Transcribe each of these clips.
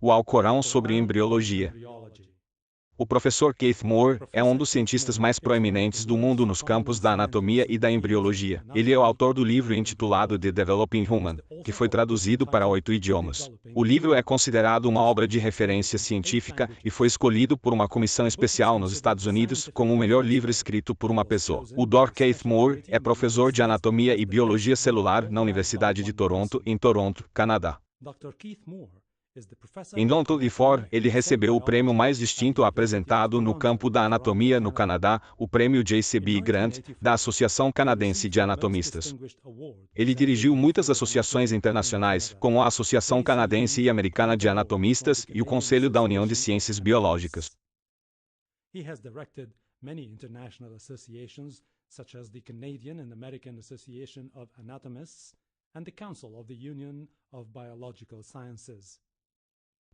O Alcorão sobre embriologia. O professor Keith Moore é um dos cientistas mais proeminentes do mundo nos campos da anatomia e da embriologia. Ele é o autor do livro intitulado The Developing Human, que foi traduzido para 8 idiomas. O livro é considerado uma obra de referência científica e foi escolhido por uma comissão especial nos Estados Unidos como o melhor livro escrito por uma pessoa. O Dr. Keith Moore é professor de anatomia e biologia celular na Universidade de Toronto, em Toronto, Canadá. Em 2004, ele recebeu o prêmio mais distinto apresentado no campo da anatomia no Canadá, o prêmio J.C.B. Grant, da Associação Canadense de Anatomistas. Ele dirigiu muitas associações internacionais, como a Associação Canadense e Americana de Anatomistas e o Conselho da União de Ciências Biológicas. He has directed many international associations, such as the Canadian and American Association of Anatomists and the Council of the Union of Biological Sciences.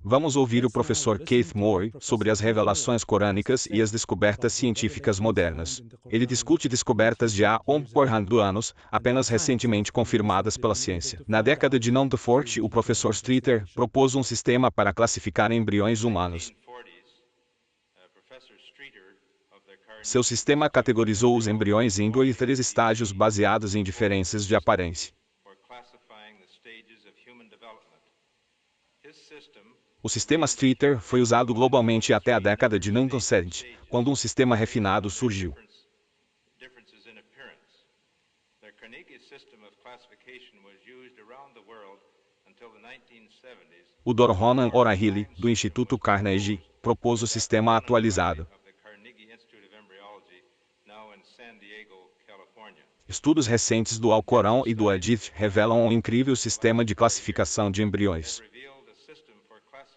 Vamos ouvir o professor Keith Moore sobre as revelações corânicas e as descobertas científicas modernas. Ele discute descobertas de há 100 anos, apenas recentemente confirmadas pela ciência. Na década de 90, o professor Streeter propôs um sistema para classificar embriões humanos. Seu sistema categorizou os embriões em 2 e 3 estágios baseados em diferenças de aparência. O sistema Streeter foi usado globalmente até a década de 1970, quando um sistema refinado surgiu. O Dr. Ronan O'Rahilly, do Instituto Carnegie, propôs o sistema atualizado. Estudos recentes do Alcorão e do Hadith revelam um incrível sistema de classificação de embriões.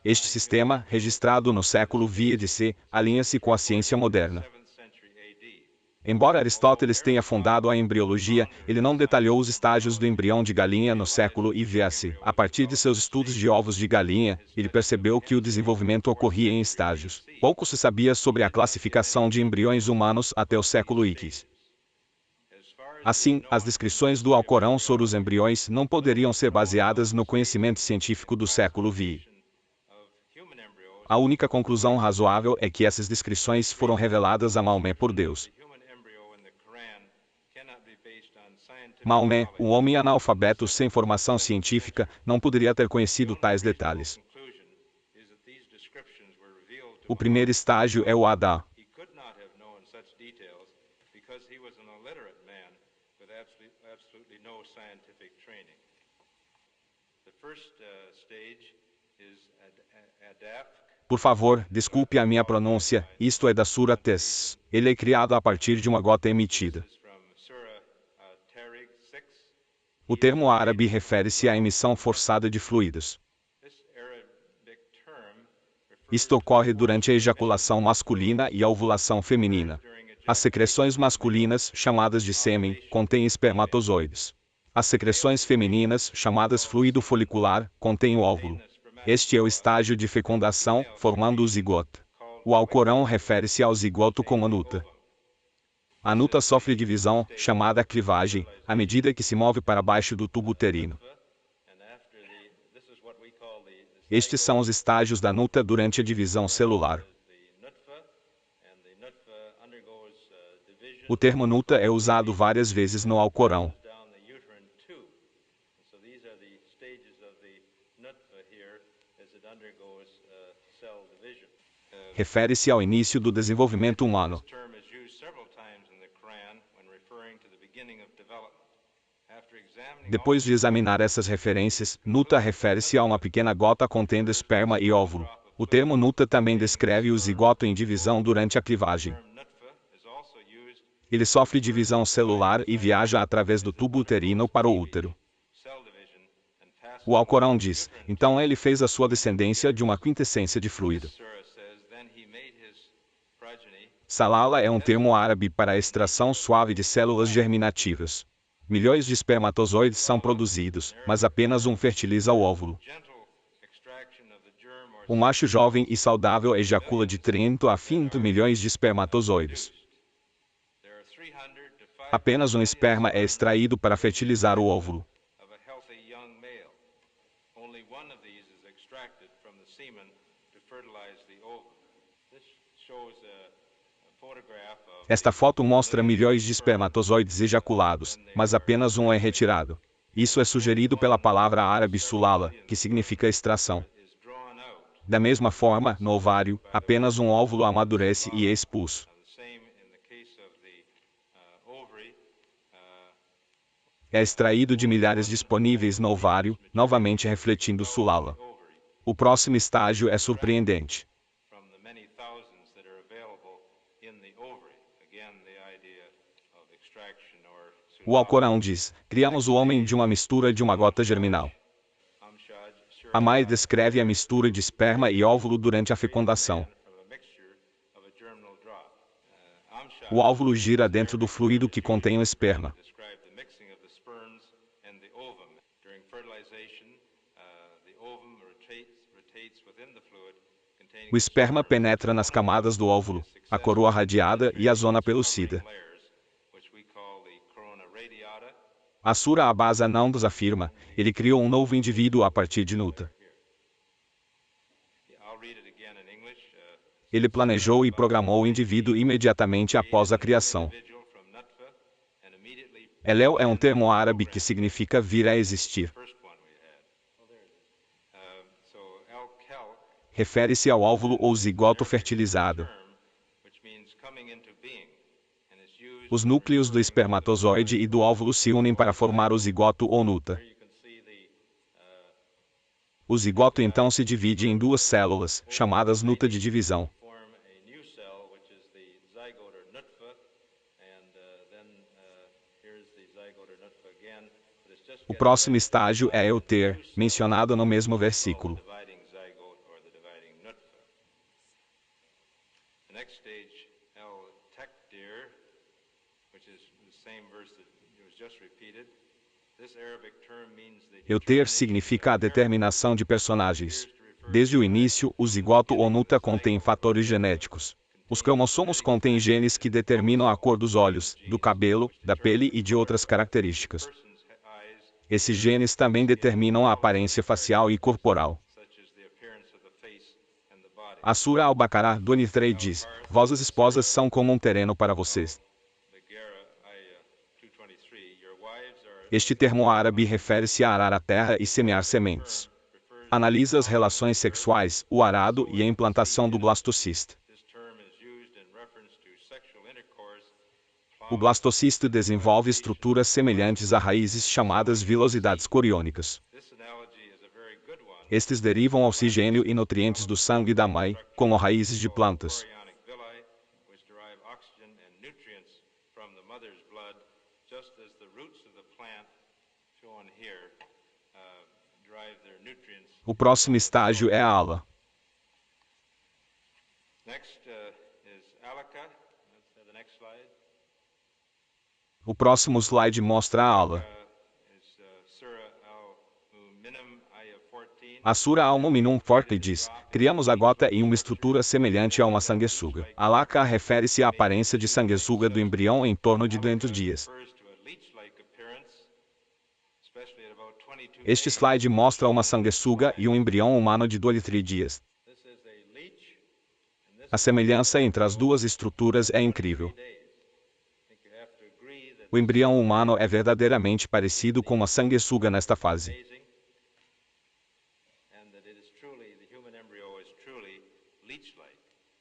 Este sistema, registrado no século VIC, alinha-se com a ciência moderna. Embora Aristóteles tenha fundado a embriologia, ele não detalhou os estágios do embrião de galinha no século IVAC. A partir de seus estudos de ovos de galinha, ele percebeu que o desenvolvimento ocorria em estágios. Pouco se sabia sobre a classificação de embriões humanos até o século IX. Assim, as descrições do Alcorão sobre os embriões não poderiam ser baseadas no conhecimento científico do século VI. A única conclusão razoável é que essas descrições foram reveladas a Maomé por Deus. Maomé, um homem analfabeto sem formação científica, não poderia ter conhecido tais detalhes. O primeiro estágio é o Adá. Por favor, desculpe a minha pronúncia, isto é da Sura Tes. Ele é criado a partir de uma gota emitida. O termo árabe refere-se à emissão forçada de fluidos. Isto ocorre durante a ejaculação masculina e a ovulação feminina. As secreções masculinas, chamadas de sêmen, contêm espermatozoides. As secreções femininas, chamadas fluido folicular, contêm o óvulo. Este é o estágio de fecundação, formando o zigoto. O Alcorão refere-se ao zigoto como nuta. A nuta sofre divisão, chamada clivagem, à medida que se move para baixo do tubo uterino. Estes são os estágios da nuta durante a divisão celular. O termo nuta é usado várias vezes no Alcorão. Refere-se ao início do desenvolvimento humano. Depois de examinar essas referências, nuta refere-se a uma pequena gota contendo esperma e óvulo. O termo nuta também descreve o zigoto em divisão durante a clivagem. Ele sofre divisão celular e viaja através do tubo uterino para o útero. O Alcorão diz, então ele fez a sua descendência de uma quintessência de fluido. Salala é um termo árabe para a extração suave de células germinativas. Milhões de espermatozoides são produzidos, mas apenas um fertiliza o óvulo. O macho jovem e saudável ejacula de 30 a 50 milhões de espermatozoides. Apenas um esperma é extraído para fertilizar o óvulo. Esta foto mostra milhões de espermatozoides ejaculados, mas apenas um é retirado. Isso é sugerido pela palavra árabe sulala, que significa extração. Da mesma forma, no ovário, apenas um óvulo amadurece e é expulso. É extraído de milhares disponíveis no ovário, novamente refletindo sulala. O próximo estágio é surpreendente. O Alcorão diz: criamos o homem de uma mistura de uma gota germinal. Amai descreve a mistura de esperma e óvulo durante a fecundação. O óvulo gira dentro do fluido que contém o esperma. O esperma penetra nas camadas do óvulo, a coroa radiada e a zona pelúcida. A Sura Abasa não nos afirma, ele criou um novo indivíduo a partir de Nuta. Ele planejou e programou o indivíduo imediatamente após a criação. Elel é um termo árabe que significa vir a existir. Refere-se ao óvulo ou zigoto fertilizado. Os núcleos do espermatozoide e do óvulo se unem para formar o zigoto ou nuta. O zigoto então se divide em duas células, chamadas nuta de divisão. O próximo estágio é Euter, mencionado no mesmo versículo. Euter significa a determinação de personagens. Desde o início, o zigoto ou nuta contém fatores genéticos. Os cromossomos contêm genes que determinam a cor dos olhos, do cabelo, da pele e de outras características. Esses genes também determinam a aparência facial e corporal. A Sura Al-Baqarah 23 diz: vossas esposas são como um terreno para vocês. Este termo árabe refere-se a arar a terra e semear sementes. Analisa as relações sexuais, o arado e a implantação do blastocisto. O blastocisto desenvolve estruturas semelhantes a raízes chamadas vilosidades coriônicas. Estes derivam oxigênio e nutrientes do sangue da mãe, como raízes de plantas. O próximo estágio é a ala. O próximo slide mostra a ala. A Sura Al-Mu'minun 14 diz: criamos a gota em uma estrutura semelhante a uma sanguessuga. A alaka refere-se à aparência de sanguessuga do embrião em torno de 200 dias. Este slide mostra uma sanguessuga e um embrião humano de 23 dias. A semelhança entre as duas estruturas é incrível. O embrião humano é verdadeiramente parecido com uma sanguessuga nesta fase.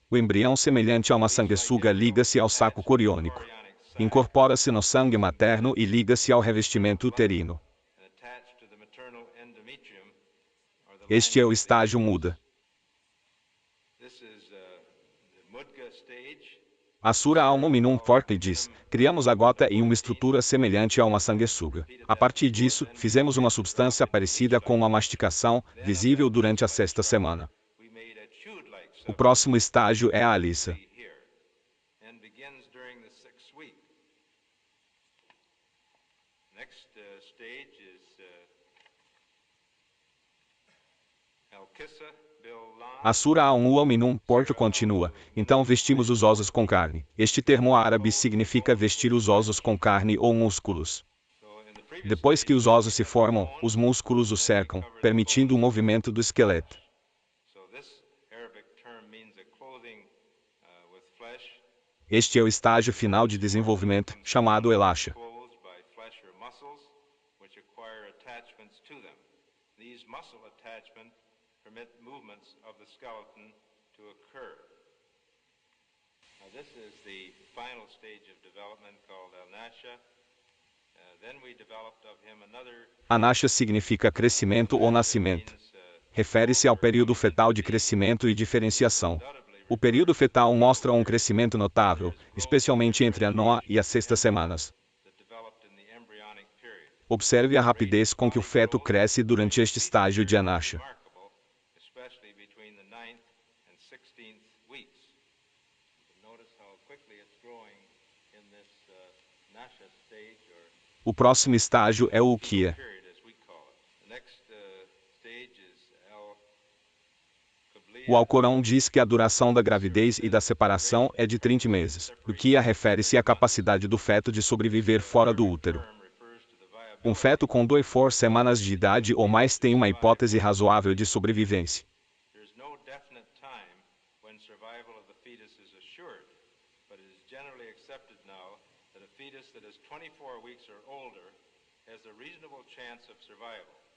O embrião semelhante a uma sanguessuga liga-se ao saco coriônico. Incorpora-se no sangue materno e liga-se ao revestimento uterino. Este é o estágio muda. A Sura Al-Mu'minun 14 diz: criamos a gota em uma estrutura semelhante a uma sanguessuga. A partir disso, fizemos uma substância parecida com uma mastigação, visível durante a sexta semana. O próximo estágio é a alissa. A Sura Al-Mu'minun continua: então vestimos os ossos com carne. Este termo árabe significa vestir os ossos com carne ou músculos. Depois que os ossos se formam, os músculos os cercam, permitindo o movimento do esqueleto. Este é o estágio final de desenvolvimento, chamado Elasha. This is the final stage of development called Al-Nasha. Then we developed of him another. Anasha significa crescimento ou nascimento. Refere-se ao período fetal de crescimento e diferenciação. O período fetal mostra um crescimento notável, especialmente entre a nona e a sexta semanas. Observe a rapidez com que o feto cresce durante este estágio de Anasha. O próximo estágio é o Ukiah. O Alcorão diz que a duração da gravidez e da separação é de 30 meses. O Ukiah refere-se à capacidade do feto de sobreviver fora do útero. Um feto com 24 semanas de idade ou mais tem uma hipótese razoável de sobrevivência.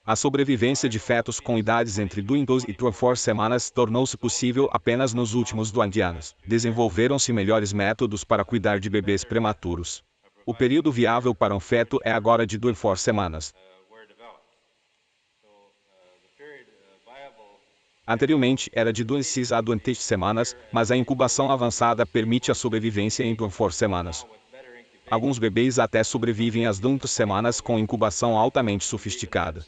A sobrevivência de fetos com idades entre 2 e 24 semanas tornou-se possível apenas nos últimos 20 anos. Desenvolveram-se melhores métodos para cuidar de bebês prematuros. O período viável para um feto é agora de 24 semanas. Anteriormente era de 26 a 20 semanas, mas a incubação avançada permite a sobrevivência em 24 semanas. Alguns bebês até sobrevivem às 20 semanas com incubação altamente sofisticada.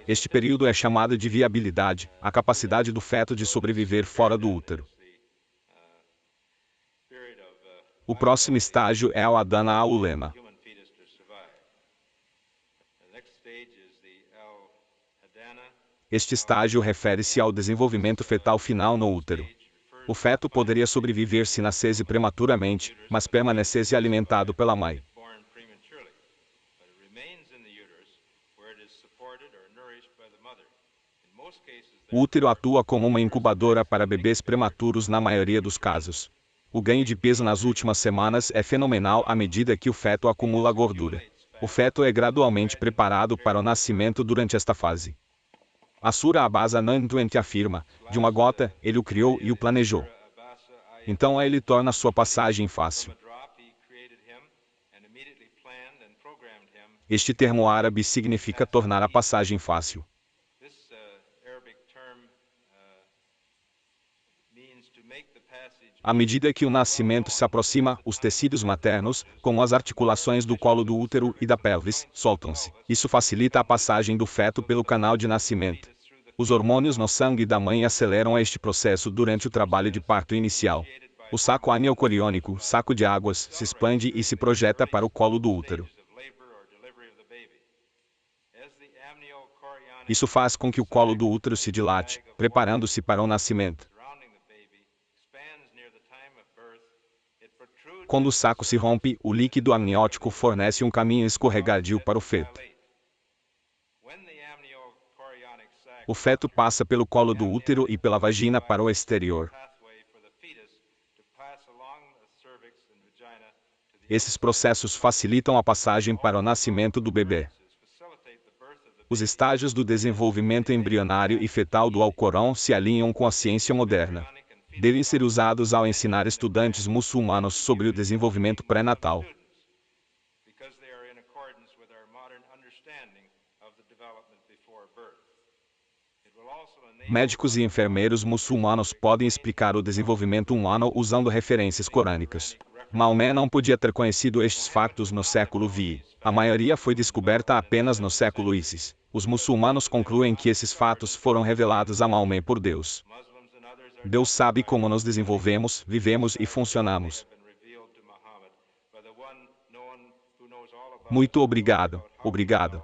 Este período é chamado de viabilidade, a capacidade do feto de sobreviver fora do útero. O próximo estágio é o Adana al-Ulema. Este estágio refere-se ao desenvolvimento fetal final no útero. O feto poderia sobreviver se nascesse prematuramente, mas permanecesse alimentado pela mãe. O útero atua como uma incubadora para bebês prematuros na maioria dos casos. O ganho de peso nas últimas semanas é fenomenal à medida que o feto acumula gordura. O feto é gradualmente preparado para o nascimento durante esta fase. A Sura Abasa Nanduente afirma, de uma gota, ele o criou e o planejou. Então ele torna sua passagem fácil. Este termo árabe significa tornar a passagem fácil. À medida que o nascimento se aproxima, os tecidos maternos, como as articulações do colo do útero e da pelvis, soltam-se. Isso facilita a passagem do feto pelo canal de nascimento. Os hormônios no sangue da mãe aceleram este processo durante o trabalho de parto inicial. O saco aniocoriônico, saco de águas, se expande e se projeta para o colo do útero. Isso faz com que o colo do útero se dilate, preparando-se para o nascimento. Quando o saco se rompe, o líquido amniótico fornece um caminho escorregadio para o feto. O feto passa pelo colo do útero e pela vagina para o exterior. Esses processos facilitam a passagem para o nascimento do bebê. Os estágios do desenvolvimento embrionário e fetal do Alcorão se alinham com a ciência moderna. Devem ser usados ao ensinar estudantes muçulmanos sobre o desenvolvimento pré-natal. Médicos e enfermeiros muçulmanos podem explicar o desenvolvimento humano usando referências corânicas. Maomé não podia ter conhecido estes factos no século VI. A maioria foi descoberta apenas no século ISIS. Os muçulmanos concluem que esses fatos foram revelados a Maomé por Deus. Deus sabe como nos desenvolvemos, vivemos e funcionamos. Muito obrigado. Obrigado.